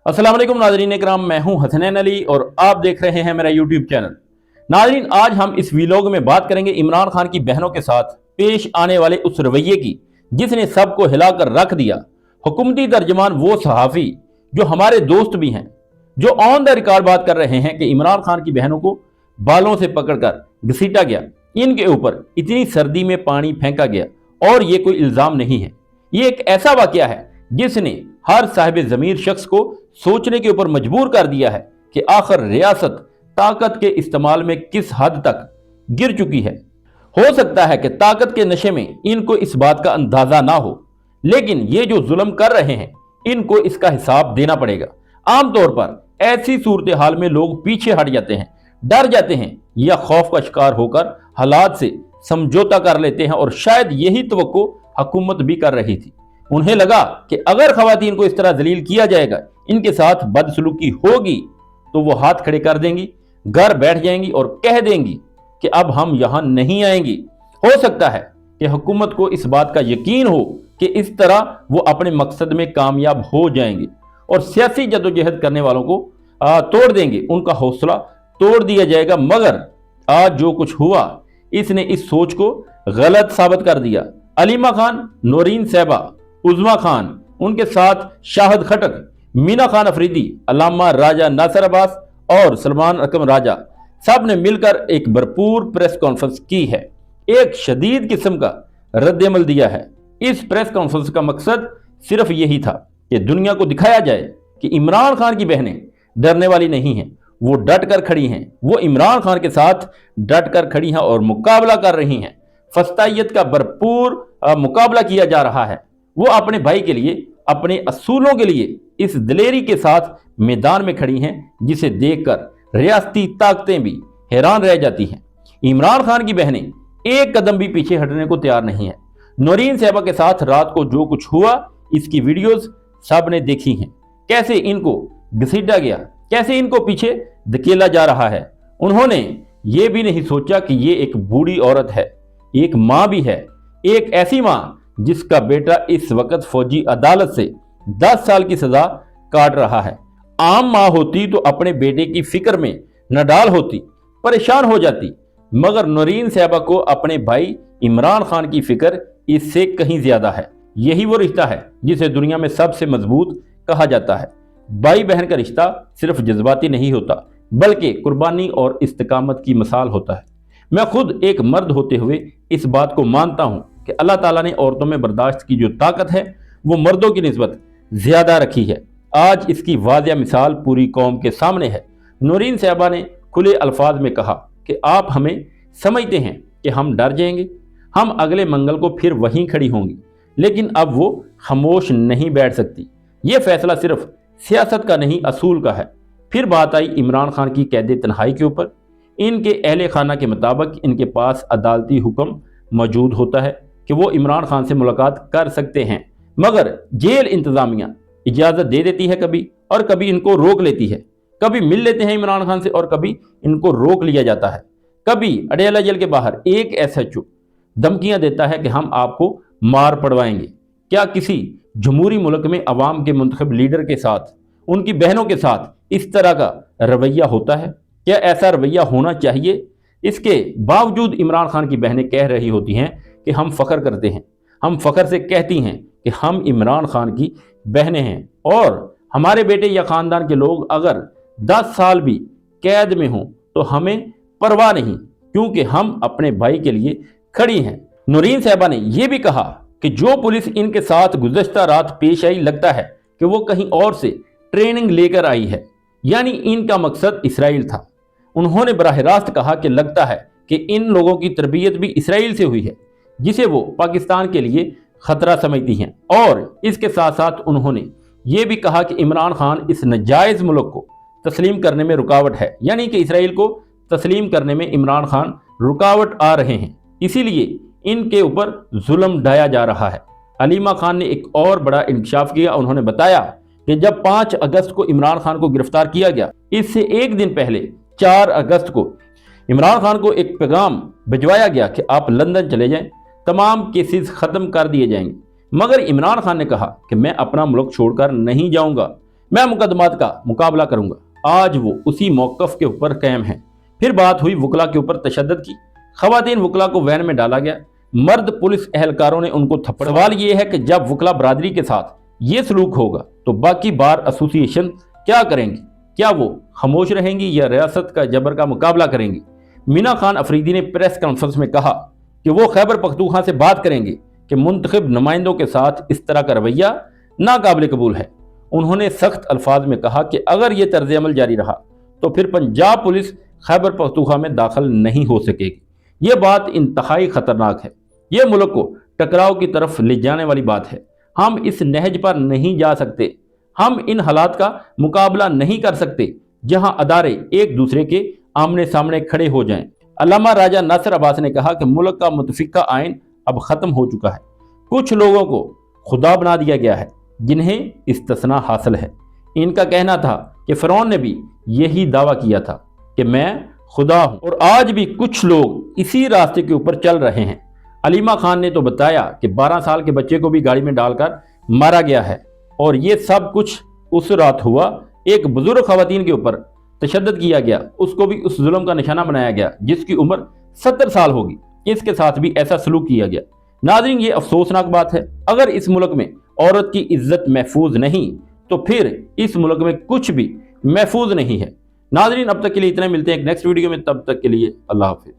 अस्सलाम वालेकुम नाज़रीन इकराम, मैं हूं हसनैन अली और आप देख रहे हैं मेरा यूट्यूब चैनल। नाज़रीन, आज हम इस वीलॉग में बात करेंगे इमरान खान की बहनों के साथ पेश आने वाले उस रवैये की जिसने सबको हिलाकर रख दिया। हुकूमती तर्जमान वो सहाफ़ी जो हमारे दोस्त भी हैं, जो ऑन द रिकॉर्ड बात कर रहे हैं कि इमरान खान की बहनों को बालों से पकड़कर घसीटा गया, इनके ऊपर इतनी सर्दी में पानी फेंका गया, और ये कोई इल्ज़ाम नहीं है। ये एक ऐसा वाक़या है जिसने हर साहिब ज़मीर शख्स को सोचने के ऊपर मजबूर कर दिया है कि आखिर रियासत ताकत के इस्तेमाल में किस हद तक गिर चुकी है। हो सकता है कि ताकत के नशे में इनको इस बात का अंदाजा ना हो, लेकिन ये जो जुल्म कर रहे हैं इनको इसका हिसाब देना पड़ेगा। आमतौर पर ऐसी सूरत हाल में लोग पीछे हट जाते हैं, डर जाते हैं या खौफ का शिकार होकर हालात से समझौता कर लेते हैं, और शायद यही तवक्को हुकूमत भी कर रही थी। उन्हें लगा कि अगर खवातीन को इस तरह जलील किया जाएगा, इनके साथ बदसलूकी होगी, तो वो हाथ खड़े कर देंगी, घर बैठ जाएंगी और कह देंगी कि अब हम यहां नहीं आएंगी। हो सकता है कि हुकूमत को इस बात का यकीन हो कि इस तरह वो अपने मकसद में कामयाब हो जाएंगे और सियासी जदोजहद करने वालों को तोड़ देंगे, उनका हौसला तोड़ दिया जाएगा। मगर आज जो कुछ हुआ इसने इस सोच को गलत साबित कर दिया। अलीमा खान, नौरीन साहिबा, उज़मा खान, उनके साथ शाहिद खटक, मीना खान अफरीदी, अल्लामा राजा नासिर अब्बास और सलमान अकरम राजा सब ने मिलकर एक भरपूर प्रेस कॉन्फ्रेंस की है, एक शदीद किस्म का रद्द-ए-अमल दिया है। इस प्रेस कॉन्फ्रेंस का मकसद सिर्फ यही था कि दुनिया को दिखाया जाए कि इमरान खान की बहनें डरने वाली नहीं हैं, वो डट कर खड़ी हैं, वो इमरान खान के साथ डट कर खड़ी हैं और मुकाबला कर रही हैं। फस्तायत का भरपूर मुकाबला किया जा रहा है। वो अपने भाई के लिए, अपने असूलों के लिए इस दिलेरी के साथ मैदान में खड़ी हैं, जिसे देखकर रियासती ताकतें भी हैरान रह जाती हैं। इमरान खान की बहनें एक कदम भी पीछे हटने को तैयार नहीं है। नौरीन साहिबा के साथ रात को जो कुछ हुआ इसकी वीडियोस सब ने देखी हैं, कैसे इनको घसीटा गया, कैसे इनको पीछे धकेला जा रहा है। उन्होंने ये भी नहीं सोचा कि ये एक बूढ़ी औरत है, एक माँ भी है, एक ऐसी माँ जिसका बेटा इस वक्त फौजी अदालत से 10 साल की सजा काट रहा है। आम माँ होती तो अपने बेटे की फिक्र में नडाल होती, परेशान हो जाती, मगर नौरीन साहिबा को अपने भाई इमरान खान की फिक्र इससे कहीं ज्यादा है। यही वो रिश्ता है जिसे दुनिया में सबसे मजबूत कहा जाता है। भाई बहन का रिश्ता सिर्फ जज्बाती नहीं होता, बल्कि कुर्बानी और इस्तिकामत की मिसाल होता है। मैं खुद एक मर्द होते हुए इस बात को मानता हूँ कि अल्लाह ताला ने औरतों में बर्दाश्त की जो ताकत है वो मर्दों की निस्बत ज्यादा रखी है। आज इसकी वाज़िया मिसाल पूरी कौम के सामने है। नौरीन साहिबा ने खुले अल्फाज में कहा कि आप हमें समझते हैं कि हम डर जाएंगे, हम अगले मंगल को फिर वहीं खड़ी होंगी, लेकिन अब वो खामोश नहीं बैठ सकती। ये फैसला सिर्फ सियासत का नहीं, असूल का है। फिर बात आई इमरान खान की कैद तन्हाई के ऊपर। इनके अहले खाना के मुताबिक इनके पास अदालती हुक्म मौजूद होता है कि वो इमरान खान से मुलाकात कर सकते हैं, मगर जेल इंतज़ामिया इजाज़त दे देती है कभी, और कभी इनको रोक लेती है। कभी मिल लेते हैं इमरान खान से और कभी इनको रोक लिया जाता है। कभी अडेला जेल के बाहर एक SHO धमकियां देता है कि हम आपको मार पड़वाएंगे। क्या किसी जमहूरी मुल्क में अवाम के मुंतखब लीडर के साथ, उनकी बहनों के साथ इस तरह का रवैया होता है? क्या ऐसा रवैया होना चाहिए? इसके बावजूद इमरान खान की बहनें कह रही होती हैं कि हम फ़ख्र करते हैं, हम फ़ख्र से कहती हैं कि हम इमरान खान की बहनें हैं, और हमारे बेटे या ख़ानदान के लोग अगर 10 साल भी कैद में हों तो हमें परवाह नहीं, क्योंकि हम अपने भाई के लिए खड़ी हैं। नौरीन साहिबा ने यह भी कहा कि जो पुलिस इनके साथ गुज़श्ता रात पेश आई, लगता है कि वो कहीं और से ट्रेनिंग लेकर आई है, यानी इनका मकसद इसराइल था। उन्होंने बराह रास्त कहा कि लगता है कि इन लोगों की तरबियत भी इसराइल से हुई है, जिसे वो पाकिस्तान के लिए खतरा समझती हैं। और इसके साथ साथ उन्होंने ये भी कहा कि इमरान खान इस नाजायज़ मुल्क को तस्लीम करने में रुकावट है, यानी कि इसराइल को तस्लीम करने में इमरान खान रुकावट आ रहे हैं, इसीलिए इनके ऊपर जुल्म ढाया जा रहा है। अलीमा खान ने एक और बड़ा इंकशाफ किया। उन्होंने बताया कि जब 5 अगस्त को इमरान खान को गिरफ्तार किया गया, इससे एक दिन पहले 4 अगस्त को इमरान खान को एक पैगाम भिजवाया गया कि आप लंदन चले जाएं, तमाम केसेस ख़त्म कर दिए जाएंगे। मगर इमरान खान ने कहा कि मैं अपना मुल्क छोड़कर नहीं जाऊंगा, मैं मुकदमात का मुकाबला करूंगा। आज वो उसी मौकफ के ऊपर कायम है। फिर बात हुई वकला के ऊपर तशद्दुद की। खवातीन वकला को वैन में डाला गया, मर्द पुलिस एहलकारों ने उनको थप्पड़। सवाल ये है कि जब वकला बरादरी के साथ ये सलूक होगा तो बाकी बार एसोसिएशन क्या करेंगी? क्या वो खामोश रहेंगी या रियासत का जबर का मुकाबला करेंगी? मीना खान अफरीदी ने प्रेस कॉन्फ्रेंस में कहा कि वो खैबर पख्तूनख्वा से बात करेंगे कि मुंतखब नुमाइंदों के साथ इस तरह का रवैया नाकाबिल कबूल है। उन्होंने सख्त अल्फाज में कहा कि अगर ये तर्ज अमल जारी रहा तो फिर पंजाब पुलिस खैबर पख्तूनख्वा में दाखिल नहीं हो सकेगी। ये बात इंतहाई खतरनाक है। ये मुल्क को टकराव की तरफ ले जाने वाली बात है। हम इस नहज पर नहीं जा सकते। हम इन हालात का मुकाबला नहीं कर सकते जहां अदारे एक दूसरे के आमने सामने खड़े हो जाएं। अल्लामा राजा नासिर अब्बास ने कहा कि मुल्क का मुतफिका आइन अब ख़त्म हो चुका है। कुछ लोगों को खुदा बना दिया गया है जिन्हें इस्तिस्ना हासिल है। इनका कहना था कि फ़िरौन ने भी यही दावा किया था कि मैं खुदा हूँ, और आज भी कुछ लोग इसी रास्ते के ऊपर चल रहे हैं। अलीमा खान ने तो बताया कि 12 साल के बच्चे को भी गाड़ी में डालकर मारा गया है, और ये सब कुछ उस रात हुआ। एक बुजुर्ग खवातीन के ऊपर तशद्दुद किया गया, उसको भी उस जुल्म का निशाना बनाया गया जिसकी उम्र 70 साल होगी। इसके साथ भी ऐसा सलूक किया गया। नाज़रीन, ये अफसोसनाक बात है। अगर इस मुल्क में औरत की इज्जत महफूज नहीं तो फिर इस मुल्क में कुछ भी महफूज नहीं है। नाज़रीन, अब तक के लिए इतना, मिलते हैं एक नेक्स्ट वीडियो में। तब तक के लिए अल्लाह हाफिज़।